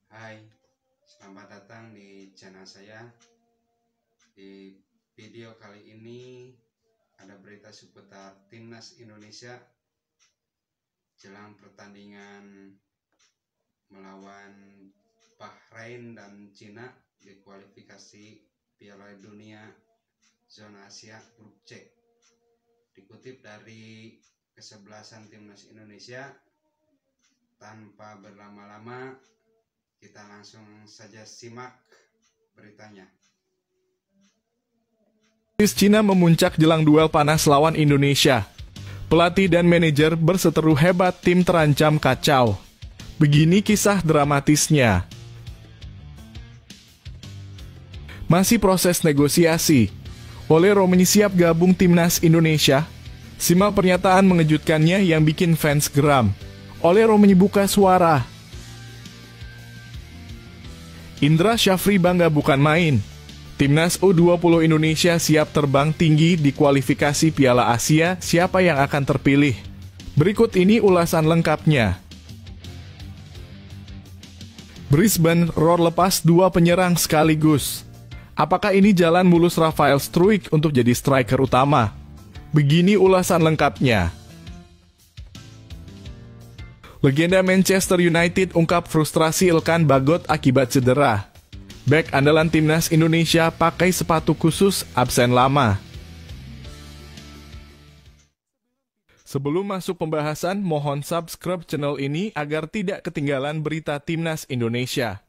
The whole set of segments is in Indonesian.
Hai, selamat datang di channel saya. Di video kali ini ada berita seputar Timnas Indonesia jelang pertandingan melawan Bahrain dan Cina di kualifikasi Piala Dunia Zona Asia Grup C. Dikutip dari kesebelasan Timnas Indonesia, tanpa berlama-lama kita langsung saja simak beritanya. Cina memuncak jelang duel panas lawan Indonesia. Pelatih dan manajer berseteru hebat, tim terancam kacau. Begini kisah dramatisnya. Masih proses negosiasi. Oleh Romani siap gabung Timnas Indonesia. Simak pernyataan mengejutkannya yang bikin fans geram. Oleh Romani buka suara. Indra Syafri bangga bukan main. Timnas U20 Indonesia siap terbang tinggi di kualifikasi Piala Asia. Siapa yang akan terpilih? Berikut ini ulasan lengkapnya. Brisbane Roar lepas dua penyerang sekaligus. Apakah ini jalan mulus Rafael Struijk untuk jadi striker utama? Begini ulasan lengkapnya. Legenda Manchester United ungkap frustrasi Ilkan Bagot akibat cedera. Bek andalan Timnas Indonesia pakai sepatu khusus, absen lama. Sebelum masuk pembahasan, mohon subscribe channel ini agar tidak ketinggalan berita Timnas Indonesia.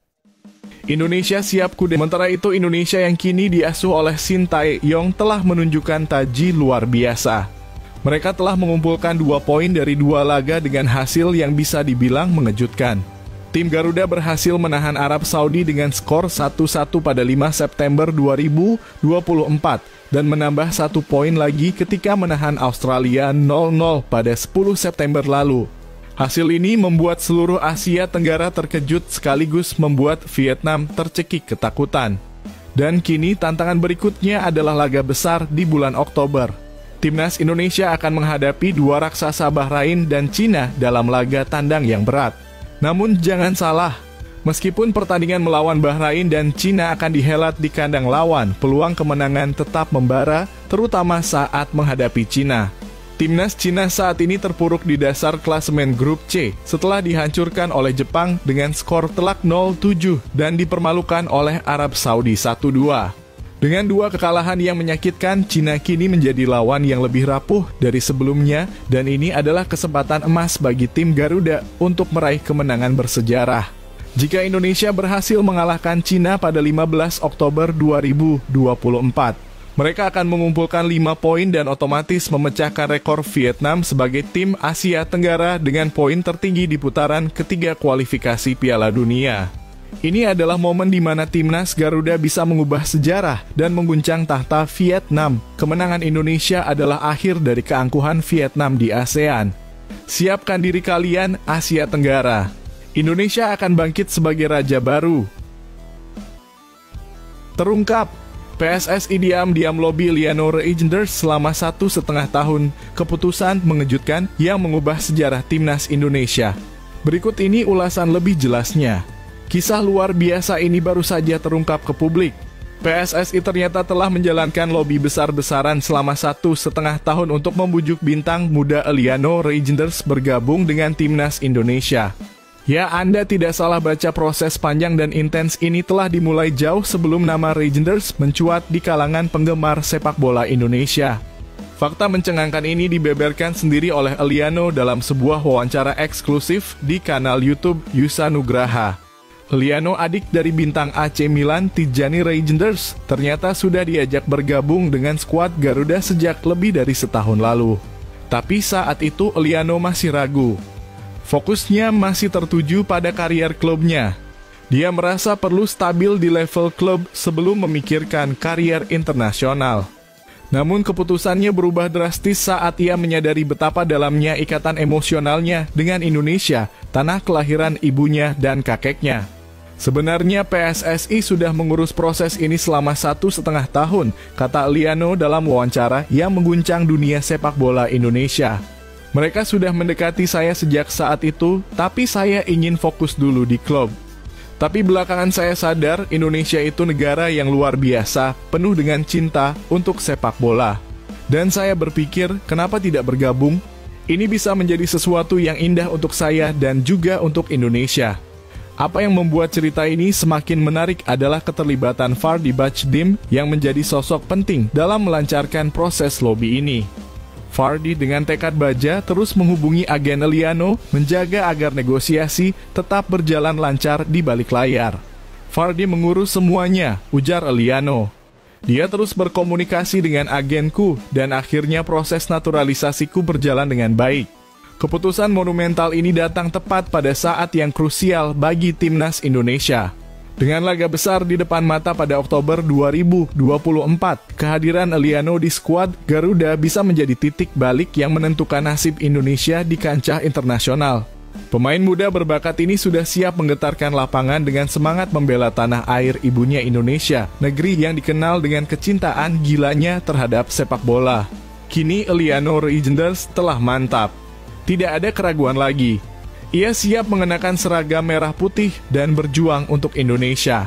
Indonesia siap kuda. Sementara itu Indonesia yang kini diasuh oleh Sintayong telah menunjukkan taji luar biasa. Mereka telah mengumpulkan 2 poin dari 2 laga dengan hasil yang bisa dibilang mengejutkan. Tim Garuda berhasil menahan Arab Saudi dengan skor 1-1 pada 5 September 2024 dan menambah 1 poin lagi ketika menahan Australia 0-0 pada 10 September lalu. Hasil ini membuat seluruh Asia Tenggara terkejut sekaligus membuat Vietnam tercekik ketakutan. Dan kini tantangan berikutnya adalah laga besar di bulan Oktober. Timnas Indonesia akan menghadapi 2 raksasa Bahrain dan Cina dalam laga tandang yang berat. Namun jangan salah, meskipun pertandingan melawan Bahrain dan Cina akan dihelat di kandang lawan, peluang kemenangan tetap membara, terutama saat menghadapi Cina. Timnas Cina saat ini terpuruk di dasar klasemen grup C setelah dihancurkan oleh Jepang dengan skor telak 0-7 dan dipermalukan oleh Arab Saudi 1-2. Dengan 2 kekalahan yang menyakitkan, Cina kini menjadi lawan yang lebih rapuh dari sebelumnya dan ini adalah kesempatan emas bagi tim Garuda untuk meraih kemenangan bersejarah. Jika Indonesia berhasil mengalahkan Cina pada 15 Oktober 2024, mereka akan mengumpulkan 5 poin dan otomatis memecahkan rekor Vietnam sebagai tim Asia Tenggara dengan poin tertinggi di putaran ketiga kualifikasi Piala Dunia. Ini adalah momen di mana Timnas Garuda bisa mengubah sejarah dan mengguncang tahta Vietnam. Kemenangan Indonesia adalah akhir dari keangkuhan Vietnam di ASEAN. Siapkan diri kalian, Asia Tenggara. Indonesia akan bangkit sebagai raja baru. Terungkap, PSSI diam-diam lobby Liano Reijnders selama 1,5 tahun. Keputusan mengejutkan yang mengubah sejarah Timnas Indonesia. Berikut ini ulasan lebih jelasnya. Kisah luar biasa ini baru saja terungkap ke publik. PSSI ternyata telah menjalankan lobi besar-besaran selama 1,5 tahun untuk membujuk bintang muda Liano Reijnders bergabung dengan Timnas Indonesia. Ya, Anda tidak salah baca, proses panjang dan intens ini telah dimulai jauh sebelum nama Reijnders mencuat di kalangan penggemar sepak bola Indonesia. Fakta mencengangkan ini dibeberkan sendiri oleh Liano dalam sebuah wawancara eksklusif di kanal YouTube Yusa Nugraha. Liano, adik dari bintang AC Milan Tijani Reijnders, ternyata sudah diajak bergabung dengan skuad Garuda sejak lebih dari setahun lalu. Tapi saat itu Liano masih ragu. Fokusnya masih tertuju pada karier klubnya. Dia merasa perlu stabil di level klub sebelum memikirkan karier internasional. Namun keputusannya berubah drastis saat ia menyadari betapa dalamnya ikatan emosionalnya dengan Indonesia, tanah kelahiran ibunya dan kakeknya. Sebenarnya PSSI sudah mengurus proses ini selama 1,5 tahun, kata Liano dalam wawancara yang mengguncang dunia sepak bola Indonesia. Mereka sudah mendekati saya sejak saat itu, tapi saya ingin fokus dulu di klub. Tapi belakangan saya sadar Indonesia itu negara yang luar biasa, penuh dengan cinta untuk sepak bola. Dan saya berpikir, kenapa tidak bergabung? Ini bisa menjadi sesuatu yang indah untuk saya dan juga untuk Indonesia. Apa yang membuat cerita ini semakin menarik adalah keterlibatan Vardy Bachdim yang menjadi sosok penting dalam melancarkan proses lobi ini. Vardy dengan tekad baja terus menghubungi agen Eliano menjaga agar negosiasi tetap berjalan lancar di balik layar. Vardy mengurus semuanya, ujar Eliano. Dia terus berkomunikasi dengan agenku dan akhirnya proses naturalisasiku berjalan dengan baik. Keputusan monumental ini datang tepat pada saat yang krusial bagi timnas Indonesia. Dengan laga besar di depan mata pada Oktober 2024, kehadiran Eliano di skuad Garuda bisa menjadi titik balik yang menentukan nasib Indonesia di kancah internasional. Pemain muda berbakat ini sudah siap menggetarkan lapangan dengan semangat membela tanah air ibunya Indonesia, negeri yang dikenal dengan kecintaan gilanya terhadap sepak bola. Kini Eliano Reijnders telah mantap. Tidak ada keraguan lagi. Ia siap mengenakan seragam merah putih dan berjuang untuk Indonesia.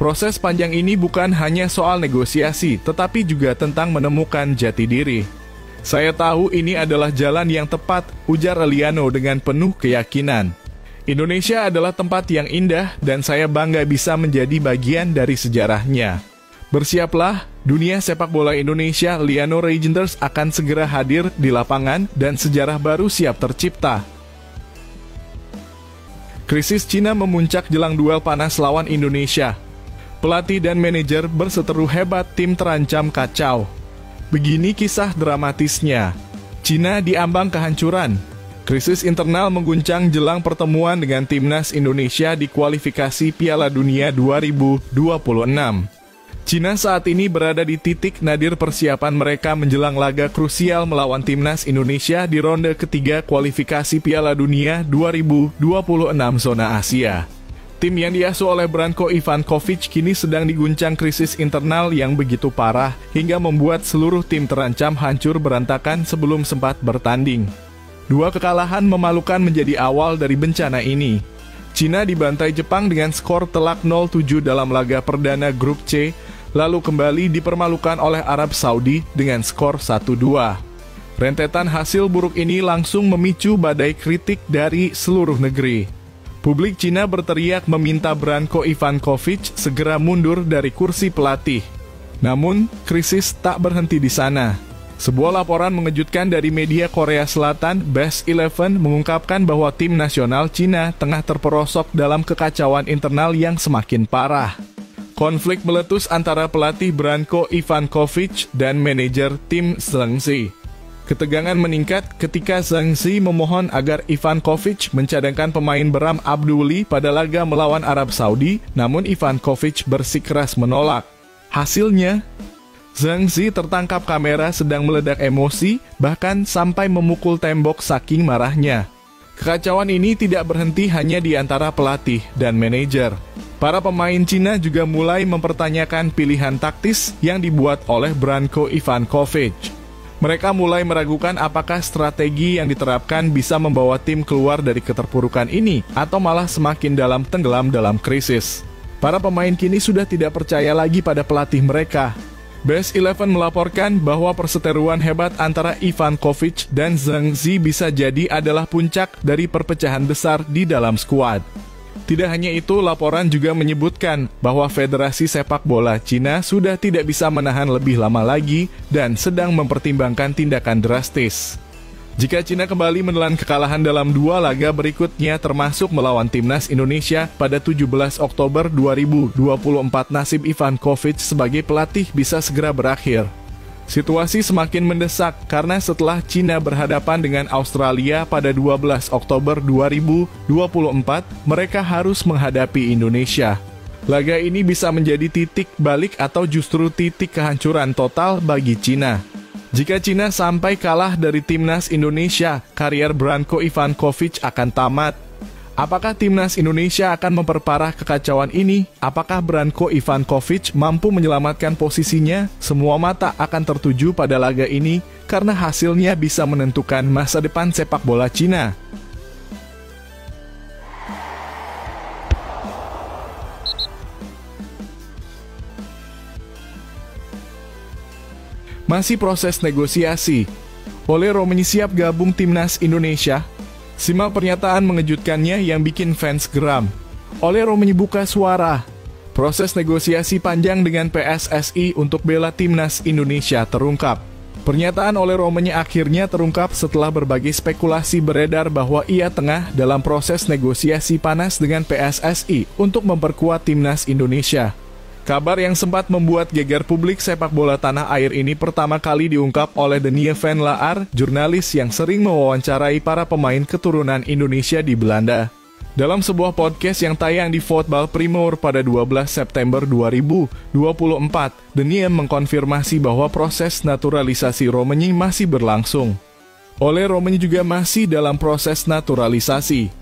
Proses panjang ini bukan hanya soal negosiasi, tetapi juga tentang menemukan jati diri. Saya tahu ini adalah jalan yang tepat, ujar Eliano dengan penuh keyakinan. Indonesia adalah tempat yang indah dan saya bangga bisa menjadi bagian dari sejarahnya. Bersiaplah, dunia sepak bola Indonesia Eliano Reijnders akan segera hadir di lapangan dan sejarah baru siap tercipta. Krisis Cina memuncak jelang duel panas lawan Indonesia. Pelatih dan manajer berseteru hebat, tim terancam kacau. Begini kisah dramatisnya. Cina diambang kehancuran. Krisis internal mengguncang jelang pertemuan dengan timnas Indonesia di kualifikasi Piala Dunia 2026. Cina saat ini berada di titik nadir persiapan mereka menjelang laga krusial melawan timnas Indonesia di ronde ketiga kualifikasi Piala Dunia 2026 zona Asia. Tim yang diasuh oleh Branko Ivankovic kini sedang diguncang krisis internal yang begitu parah hingga membuat seluruh tim terancam hancur berantakan sebelum sempat bertanding. Dua kekalahan memalukan menjadi awal dari bencana ini. Cina dibantai Jepang dengan skor telak 0-7 dalam laga perdana grup C, lalu kembali dipermalukan oleh Arab Saudi dengan skor 1-2. Rentetan hasil buruk ini langsung memicu badai kritik dari seluruh negeri. Publik Cina berteriak meminta Branko Ivankovic segera mundur dari kursi pelatih. Namun, krisis tak berhenti di sana. Sebuah laporan mengejutkan dari media Korea Selatan, Best Eleven, mengungkapkan bahwa tim nasional Cina tengah terperosok dalam kekacauan internal yang semakin parah. Konflik meletus antara pelatih Branko Ivankovic dan manajer tim Zheng Zi. Ketegangan meningkat ketika Zheng Zi memohon agar Ivankovic mencadangkan pemain Bram Abdulli pada laga melawan Arab Saudi, namun Ivankovic bersikeras menolak. Hasilnya, Zheng Zi tertangkap kamera sedang meledak emosi, bahkan sampai memukul tembok saking marahnya. Kekacauan ini tidak berhenti hanya di antara pelatih dan manajer. Para pemain Cina juga mulai mempertanyakan pilihan taktis yang dibuat oleh Branko Ivankovic. Mereka mulai meragukan apakah strategi yang diterapkan bisa membawa tim keluar dari keterpurukan ini atau malah semakin tenggelam dalam krisis. Para pemain kini sudah tidak percaya lagi pada pelatih mereka. Best Eleven melaporkan bahwa perseteruan hebat antara Ivankovic dan Zheng Zi bisa jadi adalah puncak dari perpecahan besar di dalam skuad. Tidak hanya itu, laporan juga menyebutkan bahwa Federasi Sepak Bola Cina sudah tidak bisa menahan lebih lama lagi dan sedang mempertimbangkan tindakan drastis. Jika Cina kembali menelan kekalahan dalam dua laga berikutnya termasuk melawan timnas Indonesia pada 17 Oktober 2024, nasib Ivankovic sebagai pelatih bisa segera berakhir. Situasi semakin mendesak karena setelah Cina berhadapan dengan Australia pada 12 Oktober 2024, mereka harus menghadapi Indonesia. Laga ini bisa menjadi titik balik atau justru titik kehancuran total bagi Cina. Jika Cina sampai kalah dari timnas Indonesia, karier Branko Ivankovic akan tamat. Apakah timnas Indonesia akan memperparah kekacauan ini? Apakah Branko Ivankovic mampu menyelamatkan posisinya? Semua mata akan tertuju pada laga ini karena hasilnya bisa menentukan masa depan sepak bola Cina. Masih proses negosiasi. Ole Romeni siap gabung timnas Indonesia? Simak pernyataan mengejutkannya yang bikin fans geram. Ole Romeni buka suara. Proses negosiasi panjang dengan PSSI untuk bela timnas Indonesia terungkap. Pernyataan Ole Romeni akhirnya terungkap setelah berbagai spekulasi beredar bahwa ia tengah dalam proses negosiasi panas dengan PSSI untuk memperkuat timnas Indonesia. Kabar yang sempat membuat geger publik sepak bola tanah air ini pertama kali diungkap oleh Denie van Laar, jurnalis yang sering mewawancarai para pemain keturunan Indonesia di Belanda. Dalam sebuah podcast yang tayang di Voetbal Primeur pada 12 September 2024, Denie mengkonfirmasi bahwa proses naturalisasi Romeni masih berlangsung. Ole Romeni juga masih dalam proses naturalisasi.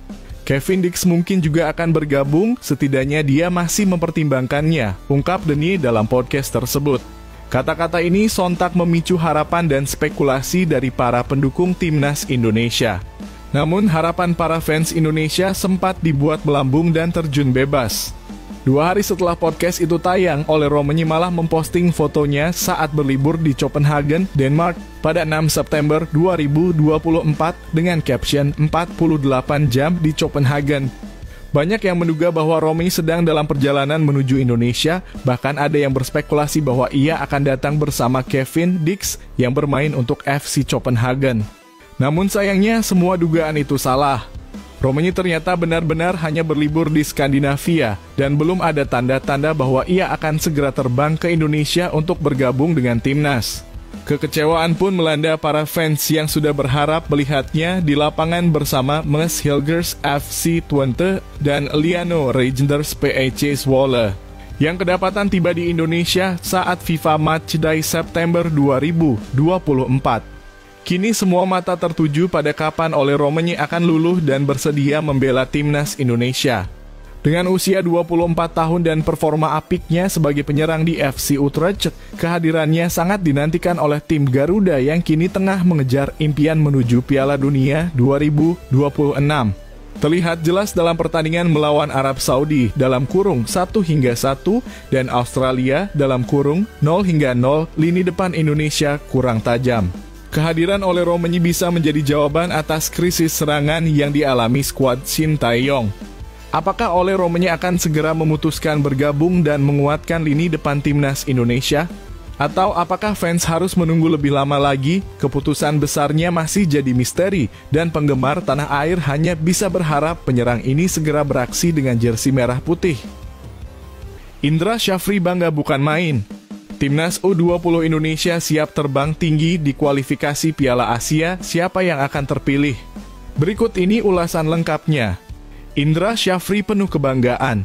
Kevin Dix mungkin juga akan bergabung, setidaknya dia masih mempertimbangkannya, ungkap Denie dalam podcast tersebut. Kata-kata ini sontak memicu harapan dan spekulasi dari para pendukung timnas Indonesia. Namun harapan para fans Indonesia sempat dibuat melambung dan terjun bebas. 2 hari setelah podcast itu tayang, Ole Romeni malah memposting fotonya saat berlibur di Copenhagen, Denmark pada 6 September 2024 dengan caption 48 jam di Copenhagen. Banyak yang menduga bahwa Romeni sedang dalam perjalanan menuju Indonesia, bahkan ada yang berspekulasi bahwa ia akan datang bersama Kevin Dix yang bermain untuk FC Copenhagen. Namun sayangnya semua dugaan itu salah. Romeni ternyata benar-benar hanya berlibur di Skandinavia dan belum ada tanda-tanda bahwa ia akan segera terbang ke Indonesia untuk bergabung dengan timnas. Kekecewaan pun melanda para fans yang sudah berharap melihatnya di lapangan bersama Mads Hilgers FC Twente dan Liano Regenders PEC Zwolle yang kedapatan tiba di Indonesia saat FIFA Matchday September 2024. Kini semua mata tertuju pada kapan Ole Romeni akan luluh dan bersedia membela timnas Indonesia. Dengan usia 24 tahun dan performa apiknya sebagai penyerang di FC Utrecht, kehadirannya sangat dinantikan oleh tim Garuda yang kini tengah mengejar impian menuju Piala Dunia 2026. Terlihat jelas dalam pertandingan melawan Arab Saudi dalam kurung 1-1 dan Australia dalam kurung 0-0, lini depan Indonesia kurang tajam. Kehadiran Ole Romeni bisa menjadi jawaban atas krisis serangan yang dialami skuad Shin Tae-yong. Apakah Ole Romeni akan segera memutuskan bergabung dan menguatkan lini depan timnas Indonesia? Atau apakah fans harus menunggu lebih lama lagi? Keputusan besarnya masih jadi misteri dan penggemar tanah air hanya bisa berharap penyerang ini segera beraksi dengan jersey merah putih. Indra Syafri bangga bukan main. Timnas U20 Indonesia siap terbang tinggi di kualifikasi Piala Asia, siapa yang akan terpilih? Berikut ini ulasan lengkapnya. Indra Syafri penuh kebanggaan.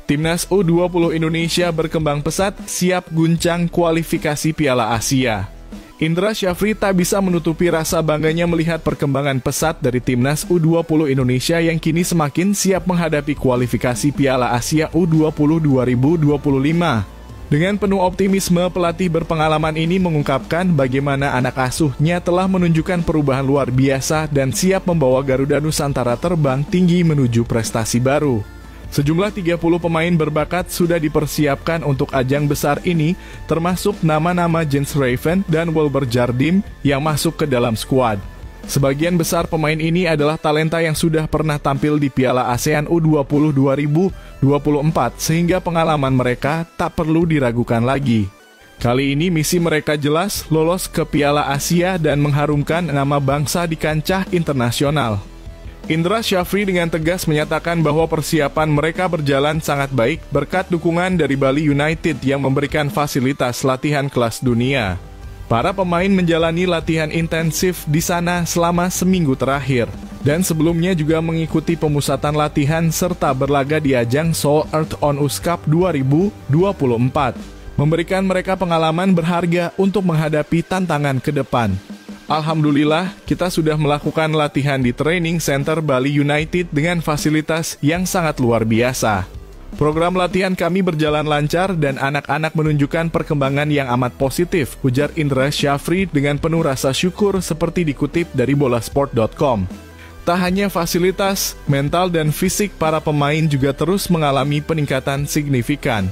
Timnas U20 Indonesia berkembang pesat, siap guncang kualifikasi Piala Asia. Indra Syafri tak bisa menutupi rasa bangganya melihat perkembangan pesat dari Timnas U20 Indonesia yang kini semakin siap menghadapi kualifikasi Piala Asia U20 2025. Dengan penuh optimisme, pelatih berpengalaman ini mengungkapkan bagaimana anak asuhnya telah menunjukkan perubahan luar biasa dan siap membawa Garuda Nusantara terbang tinggi menuju prestasi baru. Sejumlah 30 pemain berbakat sudah dipersiapkan untuk ajang besar ini, termasuk nama-nama Jens Raven dan Wilber Jardim yang masuk ke dalam skuad. Sebagian besar pemain ini adalah talenta yang sudah pernah tampil di Piala ASEAN U20 2024 sehingga pengalaman mereka tak perlu diragukan lagi. Kali ini misi mereka jelas, lolos ke Piala Asia dan mengharumkan nama bangsa di kancah internasional. Indra Syafri dengan tegas menyatakan bahwa persiapan mereka berjalan sangat baik berkat dukungan dari Bali United yang memberikan fasilitas latihan kelas dunia. Para pemain menjalani latihan intensif di sana selama seminggu terakhir, dan sebelumnya juga mengikuti pemusatan latihan serta berlaga di ajang Seoul Earth on Ice Cup 2024, memberikan mereka pengalaman berharga untuk menghadapi tantangan ke depan. Alhamdulillah, kita sudah melakukan latihan di Training Center Bali United dengan fasilitas yang sangat luar biasa. Program latihan kami berjalan lancar dan anak-anak menunjukkan perkembangan yang amat positif, ujar Indra Syafri dengan penuh rasa syukur seperti dikutip dari bolasport.com. Tak hanya fasilitas, mental dan fisik para pemain juga terus mengalami peningkatan signifikan.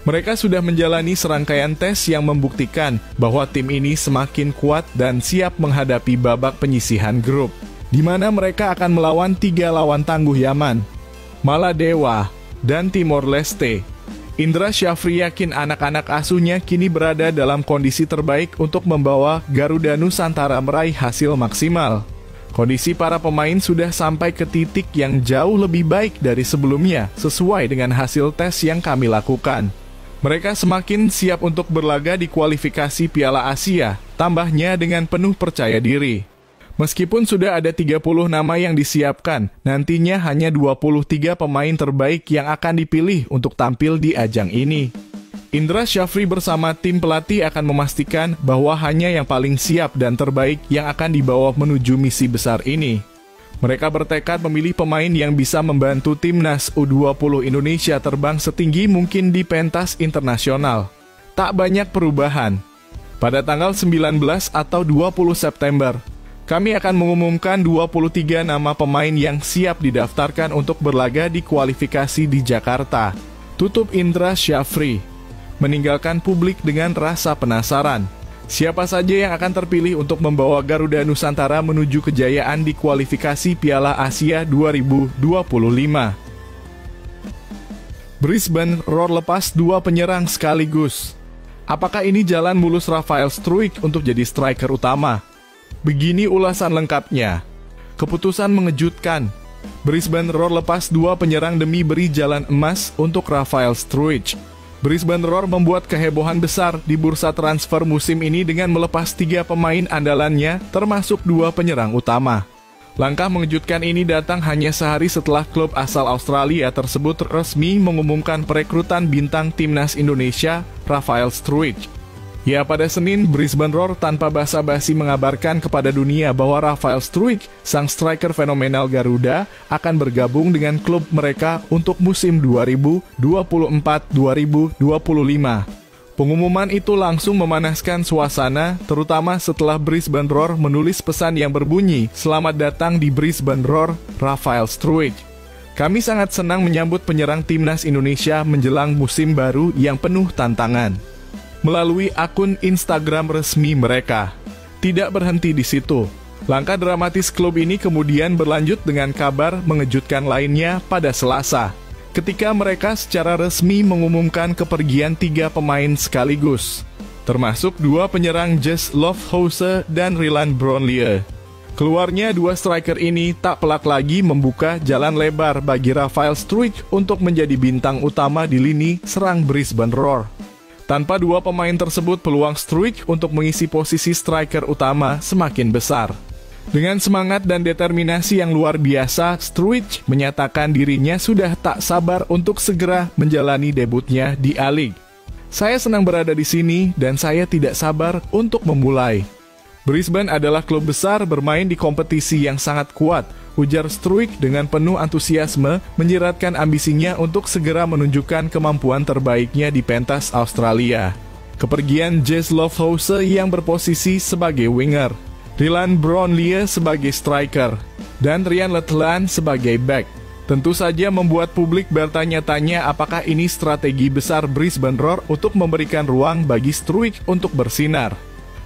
Mereka sudah menjalani serangkaian tes yang membuktikan bahwa tim ini semakin kuat dan siap menghadapi babak penyisihan grup, di mana mereka akan melawan 3 lawan tangguh Yaman, Maladewa, dan Timor Leste. Indra Syafri yakin anak-anak asuhnya kini berada dalam kondisi terbaik untuk membawa Garuda Nusantara meraih hasil maksimal. Kondisi para pemain sudah sampai ke titik yang jauh lebih baik dari sebelumnya, sesuai dengan hasil tes yang kami lakukan. Mereka semakin siap untuk berlaga di kualifikasi Piala Asia, tambahnya dengan penuh percaya diri. Meskipun sudah ada 30 nama yang disiapkan, nantinya hanya 23 pemain terbaik yang akan dipilih untuk tampil di ajang ini. Indra Syafri bersama tim pelatih akan memastikan bahwa hanya yang paling siap dan terbaik yang akan dibawa menuju misi besar ini. Mereka bertekad memilih pemain yang bisa membantu timnas U20 Indonesia terbang setinggi mungkin di pentas internasional. Tak banyak perubahan. Pada tanggal 19 atau 20 September, kami akan mengumumkan 23 nama pemain yang siap didaftarkan untuk berlaga di kualifikasi di Jakarta. Tutup Indra Syafri, meninggalkan publik dengan rasa penasaran. Siapa saja yang akan terpilih untuk membawa Garuda Nusantara menuju kejayaan di kualifikasi Piala Asia 2025. Brisbane Roar lepas 2 penyerang sekaligus. Apakah ini jalan mulus Rafael Struijk untuk jadi striker utama? Begini ulasan lengkapnya. Keputusan mengejutkan. Brisbane Roar lepas 2 penyerang demi beri jalan emas untuk Rafael Struijk. Brisbane Roar membuat kehebohan besar di bursa transfer musim ini dengan melepas 3 pemain andalannya, termasuk 2 penyerang utama. Langkah mengejutkan ini datang hanya sehari setelah klub asal Australia tersebut resmi mengumumkan perekrutan bintang timnas Indonesia, Rafael Struijk. Ya, pada Senin, Brisbane Roar tanpa basa-basi mengabarkan kepada dunia bahwa Rafael Struijk, sang striker fenomenal Garuda, akan bergabung dengan klub mereka untuk musim 2024-2025. Pengumuman itu langsung memanaskan suasana, terutama setelah Brisbane Roar menulis pesan yang berbunyi, "Selamat datang di Brisbane Roar, Rafael Struijk. Kami sangat senang menyambut penyerang timnas Indonesia menjelang musim baru yang penuh tantangan." Melalui akun Instagram resmi mereka. Tidak berhenti di situ. Langkah dramatis klub ini kemudian berlanjut dengan kabar mengejutkan lainnya pada Selasa, ketika mereka secara resmi mengumumkan kepergian 3 pemain sekaligus, termasuk 2 penyerang Jesse Lofthuse dan Ryland Bronlier. Keluarnya 2 striker ini tak pelak lagi membuka jalan lebar bagi Rafael Struijk untuk menjadi bintang utama di lini serang Brisbane Roar. Tanpa 2 pemain tersebut, peluang Struijk untuk mengisi posisi striker utama semakin besar. Dengan semangat dan determinasi yang luar biasa, Struijk menyatakan dirinya sudah tak sabar untuk segera menjalani debutnya di A-League. "Saya senang berada di sini dan saya tidak sabar untuk memulai. Brisbane adalah klub besar bermain di kompetisi yang sangat kuat," ujar Struijk dengan penuh antusiasme, menyiratkan ambisinya untuk segera menunjukkan kemampuan terbaiknya di pentas Australia. Kepergian Jesse Lofthuse yang berposisi sebagai winger, Ryland Bronlier sebagai striker, dan Rian Letland sebagai back, tentu saja membuat publik bertanya-tanya apakah ini strategi besar Brisbane Roar untuk memberikan ruang bagi Struijk untuk bersinar.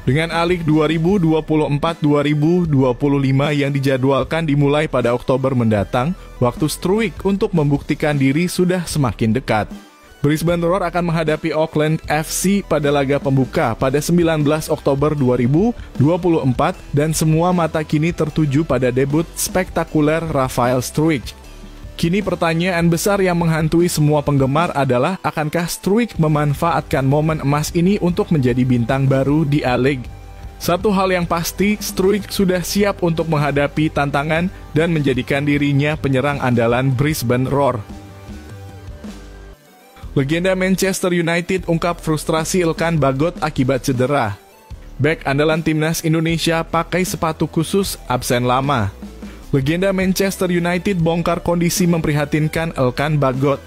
Dengan A-League 2024-2025 yang dijadwalkan dimulai pada Oktober mendatang, waktu Struijk untuk membuktikan diri sudah semakin dekat. Brisbane Roar akan menghadapi Auckland FC pada laga pembuka pada 19 Oktober 2024 dan semua mata kini tertuju pada debut spektakuler Rafael Struijk. Kini pertanyaan besar yang menghantui semua penggemar adalah, akankah Struijk memanfaatkan momen emas ini untuk menjadi bintang baru di A-League? Satu hal yang pasti, Struijk sudah siap untuk menghadapi tantangan dan menjadikan dirinya penyerang andalan Brisbane Roar. Legenda Manchester United ungkap frustrasi Ilkan Bagot akibat cedera. Bek andalan timnas Indonesia pakai sepatu khusus, absen lama. Legenda Manchester United bongkar kondisi memprihatinkan Ilkan Bagot.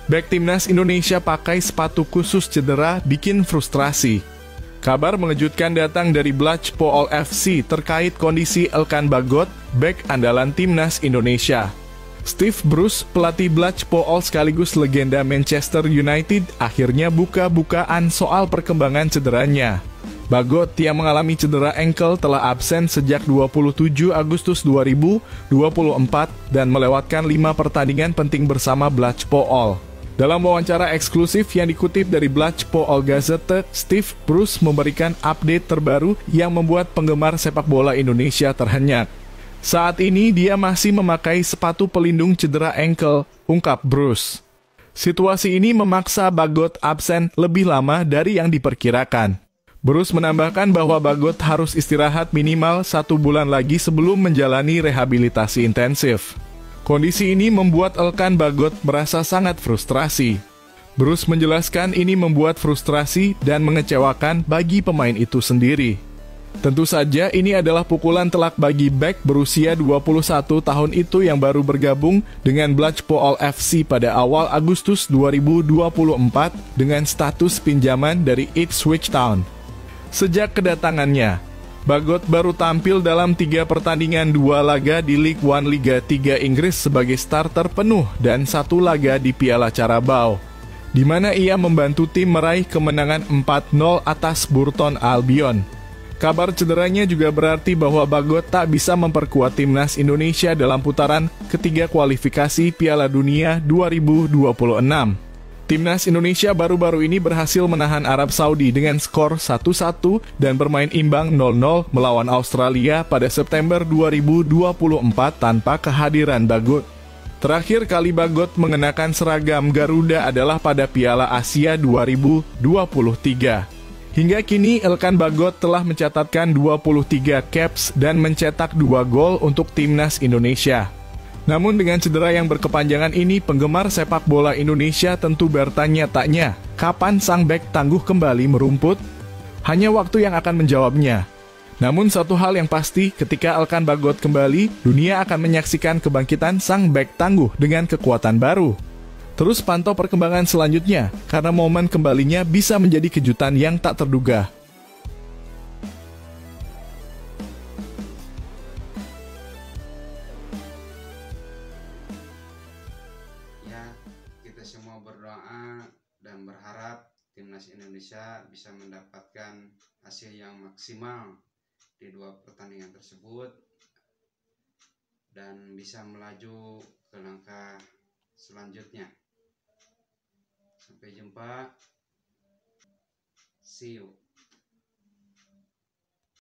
Bek timnas Indonesia pakai sepatu khusus cedera bikin frustrasi. Kabar mengejutkan datang dari Blackpool FC terkait kondisi Ilkan Bagot, bek andalan timnas Indonesia. Steve Bruce, pelatih Blackpool sekaligus legenda Manchester United, akhirnya buka-bukaan soal perkembangan cederanya. Bagot yang mengalami cedera ankle telah absen sejak 27 Agustus 2024 dan melewatkan 5 pertandingan penting bersama Blackpool. Dalam wawancara eksklusif yang dikutip dari Blackpool Gazette, Steve Bruce memberikan update terbaru yang membuat penggemar sepak bola Indonesia terhenyak. Saat ini dia masih memakai sepatu pelindung cedera ankle, ungkap Bruce. Situasi ini memaksa Bagot absen lebih lama dari yang diperkirakan. Bruce menambahkan bahwa Bagot harus istirahat minimal 1 bulan lagi sebelum menjalani rehabilitasi intensif. Kondisi ini membuat Elkan Bagot merasa sangat frustrasi. Bruce menjelaskan ini membuat frustrasi dan mengecewakan bagi pemain itu sendiri. Tentu saja ini adalah pukulan telak bagi bek berusia 21 tahun itu yang baru bergabung dengan Blackpool FC pada awal Agustus 2024 dengan status pinjaman dari Ipswich Town. Sejak kedatangannya, Bagot baru tampil dalam 3 pertandingan 2 laga di League One Liga 3 Inggris sebagai starter penuh dan 1 laga di Piala Carabao, di mana ia membantu tim meraih kemenangan 4-0 atas Burton Albion. Kabar cederanya juga berarti bahwa Bagot tak bisa memperkuat timnas Indonesia dalam putaran ketiga kualifikasi Piala Dunia 2026. Timnas Indonesia baru-baru ini berhasil menahan Arab Saudi dengan skor 1-1 dan bermain imbang 0-0 melawan Australia pada September 2024 tanpa kehadiran Bagot. Terakhir kali Bagot mengenakan seragam Garuda adalah pada Piala Asia 2023. Hingga kini Elkan Bagot telah mencatatkan 23 caps dan mencetak 2 gol untuk timnas Indonesia. Namun dengan cedera yang berkepanjangan ini, penggemar sepak bola Indonesia tentu bertanya-tanya, kapan sang bek tangguh kembali merumput? Hanya waktu yang akan menjawabnya. Namun satu hal yang pasti, ketika Elkan Bagot kembali, dunia akan menyaksikan kebangkitan sang bek tangguh dengan kekuatan baru. Terus pantau perkembangan selanjutnya, karena momen kembalinya bisa menjadi kejutan yang tak terduga. Kita semua berdoa dan berharap timnas Indonesia bisa mendapatkan hasil yang maksimal di 2 pertandingan tersebut dan bisa melaju ke langkah selanjutnya. Sampai jumpa, see you.